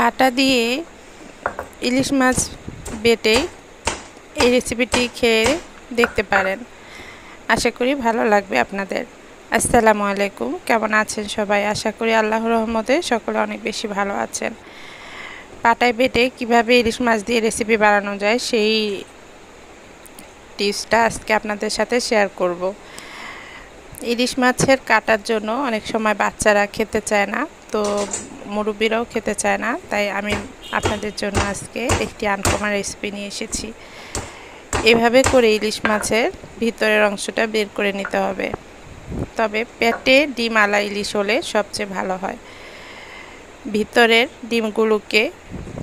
পাটা দিয়ে ইলিশ মাছ বেটে এই রেসিপিটি খেয়ে দেখতে পারেন। আশা করি ভালো লাগবে আপনাদের। আসসালামু আলাইকুম, কেমন আছেন সবাই? আশা করি আল্লাহর রহমতে সকলে অনেক বেশি ভালো আছেন। পাটায় বেটে কিভাবে ইলিশ মাছ দিয়ে রেসিপি বানানো যায় সেই টিপসটা আজকে আপনাদের সাথে শেয়ার করব। ইলিশ মাছের কাটার জন্য অনেক সময় বাচ্চারা খেতে চায় না, তো মুরব্বিরাও খেতে চায় না, তাই আমি আপনাদের জন্য আজকে একটি আনকমন রেসিপি নিয়ে এসেছি। এভাবে করে ইলিশ মাছের ভিতরের অংশটা বের করে নিতে হবে, তবে পেটে ডিম আলা ইলিশ হলে সবচেয়ে ভালো হয়। ভিতরের ডিমগুলোকে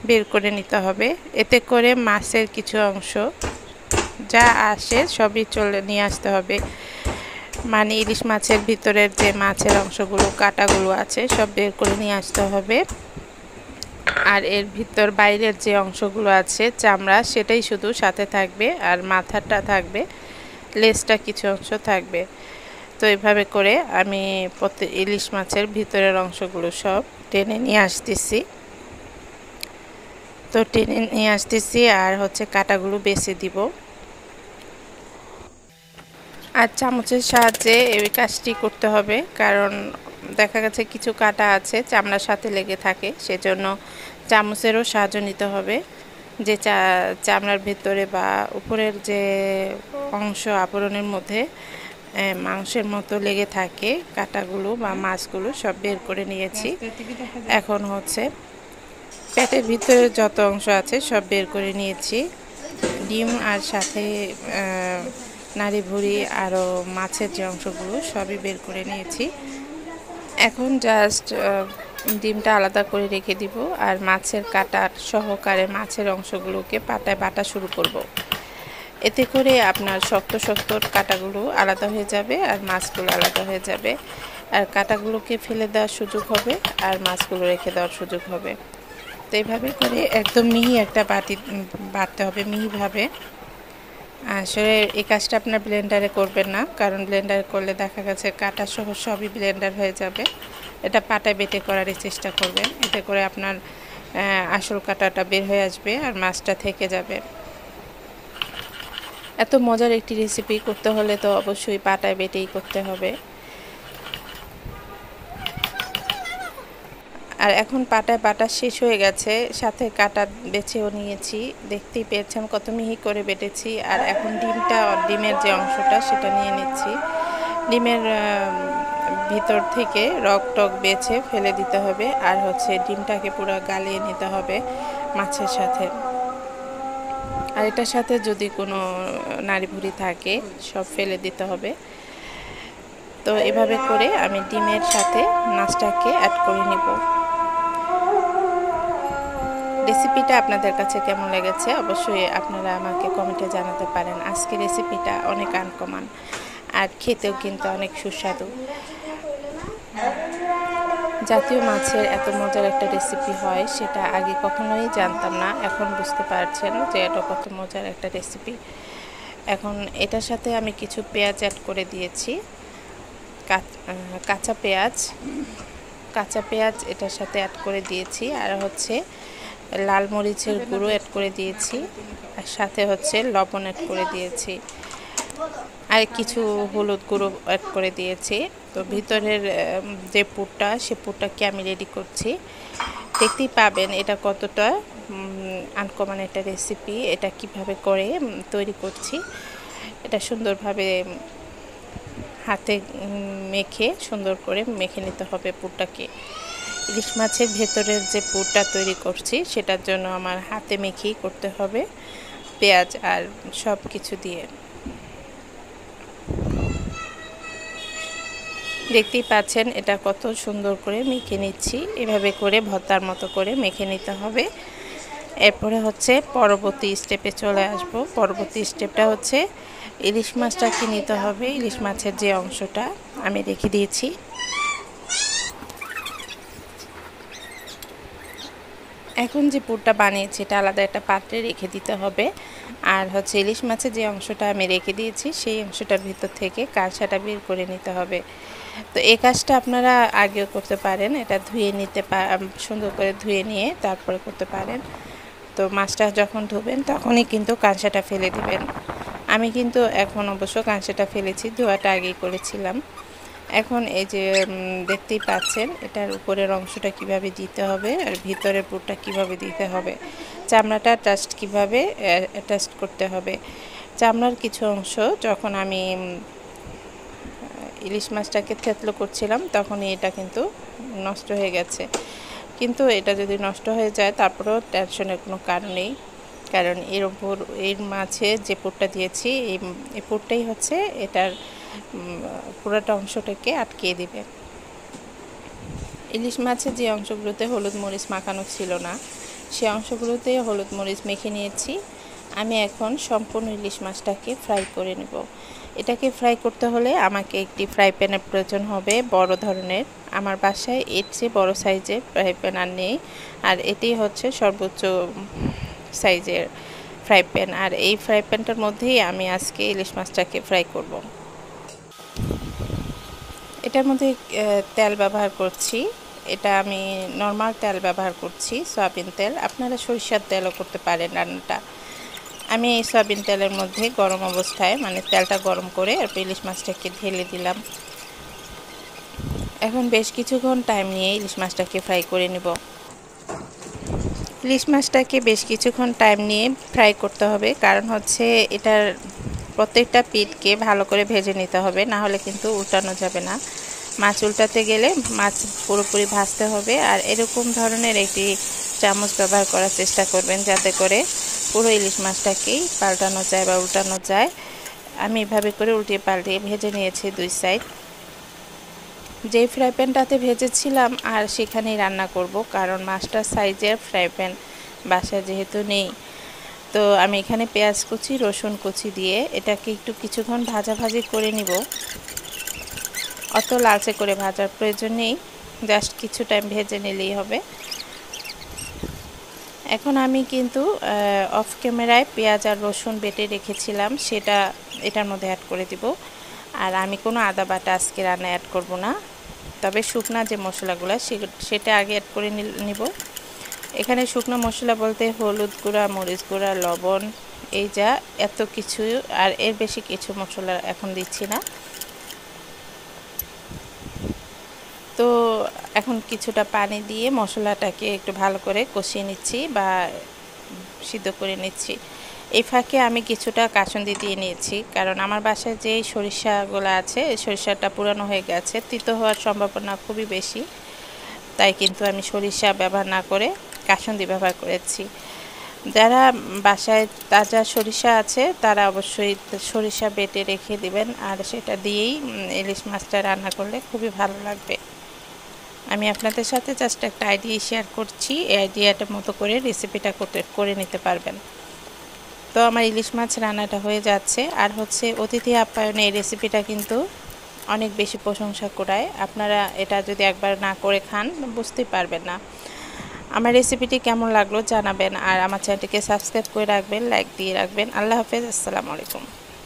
বের করে নিতে হবে, এতে করে মাছের কিছু অংশ যা আসে সবই নিয়ে আসতে হবে। মানে ইলিশ মাছের ভিতরের যে মাছের অংশগুলো কাটাগুলো আছে সব বের করে নিয়ে আসতে হবে। আর এর ভিতর বাইরের যে অংশগুলো আছে চামড়া, সেটাই শুধু সাথে থাকবে, আর মাথাটা থাকবে, লেজটা কিছু অংশ থাকবে। তো এভাবে করে আমি ইলিশ মাছের ভিতরের অংশগুলো সব টেনে নিয়ে আসতেছি। আর কাটাগুলো বেছে দিব। আর চামচের সাহায্যে এই কাজটি করতে হবে, কারণ দেখা গেছে কিছু কাটা আছে চামড়ার সাথে লেগে থাকে, সেজন্য চামচেরও সাহায্য নিতে হবে। যে চামড়ার ভেতরে বা উপরের যে অংশ আবরণের মধ্যে মাংসের মতো লেগে থাকে কাটাগুলো বা মাছগুলো সব বের করে নিয়েছি। এখন পেটের ভিতরে যত অংশ আছে সব বের করে নিয়েছি। ডিম আর সাথে নাড়ি ভুঁড়ি আরও মাছের যে অংশগুলো সবই বের করে নিয়েছি। এখন জাস্ট ডিমটা আলাদা করে রেখে দিব, আর মাছের কাটার সহকারে মাছের অংশগুলোকে পাটায় বাটা শুরু করব। এতে করে আপনার শক্ত শক্ত কাটাগুলো আলাদা হয়ে যাবে আর মাছগুলো আলাদা হয়ে যাবে, আর কাটাগুলোকে ফেলে দেওয়ার সুযোগ হবে আর মাছগুলো রেখে দেওয়ার সুযোগ হবে। তো এইভাবে করে একদম মিহি একটা বাটতে হবে, মিহিভাবে। আসলে এই কাজটা আপনার ব্লেন্ডারে করবেন না, কারণ ব্লেন্ডারে করলে দেখা গেছে কাটা সহ সবই ব্লেন্ডার হয়ে যাবে। এটা পাটায় বেটে করারই চেষ্টা করবেন, এতে করে আপনার আসল কাটাটা বের হয়ে আসবে আর মাছটা থেকে যাবে। এত মজার একটি রেসিপি করতে হলে তো অবশ্যই পাটায় বেটেই করতে হবে। আর এখন পাটায় বাটা শেষ হয়ে গেছে, সাথে কাটা বেছেও নিয়েছি। দেখতেই পেয়েছেন কত মিহি করে বেটেছি। আর এখন ডিমের যে অংশটা সেটা নিয়ে নিচ্ছি। ডিমের ভিতর থেকে রক টক বেছে ফেলে দিতে হবে, আর ডিমটাকে পুরো গালিয়ে নিতে হবে মাছের সাথে। আর এটার সাথে যদি কোনো নাড়ি ভুঁড়ি থাকে সব ফেলে দিতে হবে। তো এভাবে করে আমি ডিমের সাথে মাছটাকে অ্যাড করে নিব। রেসিপিটা আপনাদের কাছে কেমন লেগেছে অবশ্যই আপনারা আমাকে কমেন্টে জানাতে পারেন। আজকে রেসিপিটা অনেক আনকমন আর খেতেও কিন্তু অনেক সুস্বাদু। জাতীয় মাছের এত মজার একটা রেসিপি হয় সেটা আগে কখনোই জানতাম না, এখন বুঝতে পারছেন যে এটা কত মজার একটা রেসিপি। এখন এটার সাথে আমি কিছু পেঁয়াজ অ্যাড করে দিয়েছি, কাঁচা পেঁয়াজ এটার সাথে অ্যাড করে দিয়েছি। আর লাল মরিচের গুঁড়ো অ্যাড করে দিয়েছি, আর সাথে লবণ অ্যাড করে দিয়েছি, আর কিছু হলুদ গুঁড়ো অ্যাড করে দিয়েছি। তো ভিতরের যে পুরটা সে পুরটাকে আমি রেডি করছি। দেখতেই পাবেন এটা কতটা আনকমন একটা রেসিপি। এটা কিভাবে করে তৈরি করছি, এটা সুন্দরভাবে হাতে মেখে সুন্দর করে মেখে নিতে হবে পুরটাকে। ইলিশ মাছের ভেতরের যে পুরটা তৈরি করছি সেটার জন্য আমার হাতে মেখেই করতে হবে, পেঁয়াজ আর সব কিছু দিয়ে। দেখতেই পাচ্ছেন এটা কত সুন্দর করে মেখে নিচ্ছি। এভাবে করে ভর্তার মতো করে মেখে নিতে হবে। এরপরে পরবর্তী স্টেপে চলে আসব। পরবর্তী স্টেপটা ইলিশ মাছটাকে নিতে হবে। ইলিশ মাছের যে অংশটা আমি রেখে দিয়েছি, এখন যে পুরটা বানিয়েছি এটা আলাদা একটা পাত্রে রেখে দিতে হবে। আর ইলিশ মাছের যে অংশটা আমি রেখে দিয়েছি সেই অংশটার ভিতর থেকে কাঁচাটা বের করে নিতে হবে। তো এই কাজটা আপনারা আগেও করতে পারেন, এটা ধুয়ে নিতে সুন্দর করে ধুয়ে নিয়ে তারপরে করতে পারেন। তো মাছটা যখন ধুবেন তখনই কিন্তু কাঁচাটা ফেলে দিবেন। আমি কিন্তু এখন অবশ্য কাঁচাটা ফেলেছি, ধোয়াটা আগেই করেছিলাম। এখন এই যে দেখতেই পাচ্ছেন এটার উপরের অংশটা কিভাবে দিতে হবে আর ভিতরের পুরটা কিভাবে দিতে হবে, চামড়াটা টাস্ট কিভাবে অ্যাটাচ করতে হবে। চামড়ার কিছু অংশ যখন আমি ইলিশ মাছটাকে থেতলো করছিলাম তখনই এটা কিন্তু নষ্ট হয়ে গেছে। কিন্তু এটা যদি নষ্ট হয়ে যায় তারপরেও টেনশনের কোনো কারণ নেই, কারণ এর উপর এই মাছে যে পুরটা দিয়েছি এই পুরটাই হচ্ছে এটার পুরোটা অংশটাকে আটকিয়ে দিবে। ইলিশ মাছের যে অংশগুলোতে হলুদ মরিচ মাখানো ছিল না সেই অংশগুলোতে হলুদ মরিচ মেখে নিয়েছি। আমি এখন সম্পূর্ণ ইলিশ মাছটাকে ফ্রাই করে নেব। এটাকে ফ্রাই করতে হলে আমাকে একটি ফ্রাই প্যানের প্রয়োজন হবে, বড় ধরনের। আমার বাসায় এর চেয়ে বড় সাইজের ফ্রাই প্যান আর নেই, আর এটি হচ্ছে সর্বোচ্চ সাইজের ফ্রাই প্যান। আর এই ফ্রাই প্যানটার মধ্যেই আমি আজকে ইলিশ মাছটাকে ফ্রাই করব। এটার মধ্যে তেল ব্যবহার করছি, এটা আমি নর্মাল তেল ব্যবহার করছি, সয়াবিন তেল। আপনারা সরিষার তেলও করতে পারেন রান্নাটা। আমি এই সয়াবিন তেলের মধ্যে গরম অবস্থায় মানে তেলটা গরম করে আর ইলিশ মাছটাকে ঢেলে দিলাম। এখন বেশ কিছুক্ষণ টাইম নিয়ে ইলিশ মাছটাকে ফ্রাই করে নেব। ইলিশ মাছটাকে বেশ কিছুক্ষণ টাইম নিয়ে ফ্রাই করতে হবে, কারণ হচ্ছে এটার প্রত্যেকটা পিঠকে ভালো করে ভেজে নিতে হবে, না হলে কিন্তু উল্টানো যাবে না। মাছ উল্টাতে গেলে মাছ পুরোপুরি ভাজতে হবে। আর এরকম ধরনের একটি চামচ ব্যবহার করার চেষ্টা করবেন যাতে করে পুরো ইলিশ মাছটাকেই পাল্টানো যায় বা উল্টানো যায়। আমি এভাবে করে উল্টিয়ে পাল্টিয়ে ভেজে নিয়েছি দুই সাইড। যেই ফ্রাই প্যানটাতে ভেজেছিলাম আর সেখানেই রান্না করব, কারণ মাছটার সাইজের ফ্রাই প্যান বাসায় যেহেতু নেই। তো আমি এখানে পেঁয়াজ কুচি রসুন কুচি দিয়ে এটাকে একটু কিছুক্ষণ ভাজাভাজি করে নিব। অত লালচে করে ভাজার প্রয়োজন নেই, জাস্ট কিছু টাইম ভেজে নিলেই হবে। এখন আমি কিন্তু অফ ক্যামেরায় পেঁয়াজ আর রসুন বেটে রেখেছিলাম সেটা এটার মধ্যে অ্যাড করে দিব। আর আমি কোনো আদা বাটা আজকে রান্না অ্যাড করব না, তবে শুকনা যে মশলাগুলো সেটা আগে অ্যাড করে নিব। এখানে শুকনো মশলা বলতে হলুদ গুঁড়া, মরিচ গুঁড়া, লবণ, এই যা এত কিছু, আর এর বেশি কিছু মশলা এখন দিচ্ছি না। তো এখন কিছুটা পানি দিয়ে মশলাটাকে একটু ভালো করে কষিয়ে নিচ্ছি বা সিদ্ধ করে নিচ্ছি। এই ফাঁকে আমি কিছুটা কাসুন্দি দিয়ে নিয়েছি, কারণ আমার বাসায় যে সরিষাগুলো আছে সরিষাটা পুরানো হয়ে গেছে, তিতো হওয়ার সম্ভাবনা খুবই বেশি। তাই কিন্তু আমি সরিষা ব্যবহার না করে কাসুন্দি ব্যবহার করেছি। যারা বাসায় তাজা সরিষা আছে তারা অবশ্যই সরিষা বেটে রেখে দিবেন, আর সেটা দিয়েই ইলিশ মাছটা রান্না করলে খুবই ভালো লাগবে। আমি আপনাদের সাথে জাস্ট একটা আইডিয়া শেয়ার করছি, এই আইডিয়াটার মতো করে রেসিপিটা করে নিতে পারবেন। তো আমার ইলিশ মাছ রান্নাটা হয়ে যাচ্ছে। আর হচ্ছে অতিথি আপ্যায়নে এই রেসিপিটা কিন্তু অনেক বেশি প্রশংসা কুড়ায়। আপনারা এটা যদি একবার না করে খান বুঝতেই পারবেন না। আমার রেসিপিটি কেমন লাগলো জানাবেন, আর আমার চ্যানেলটিকে সাবস্ক্রাইব করে রাখবেন, লাইক দিয়ে রাখবেন। আল্লাহ হাফেজ, আসসালামু আলাইকুম।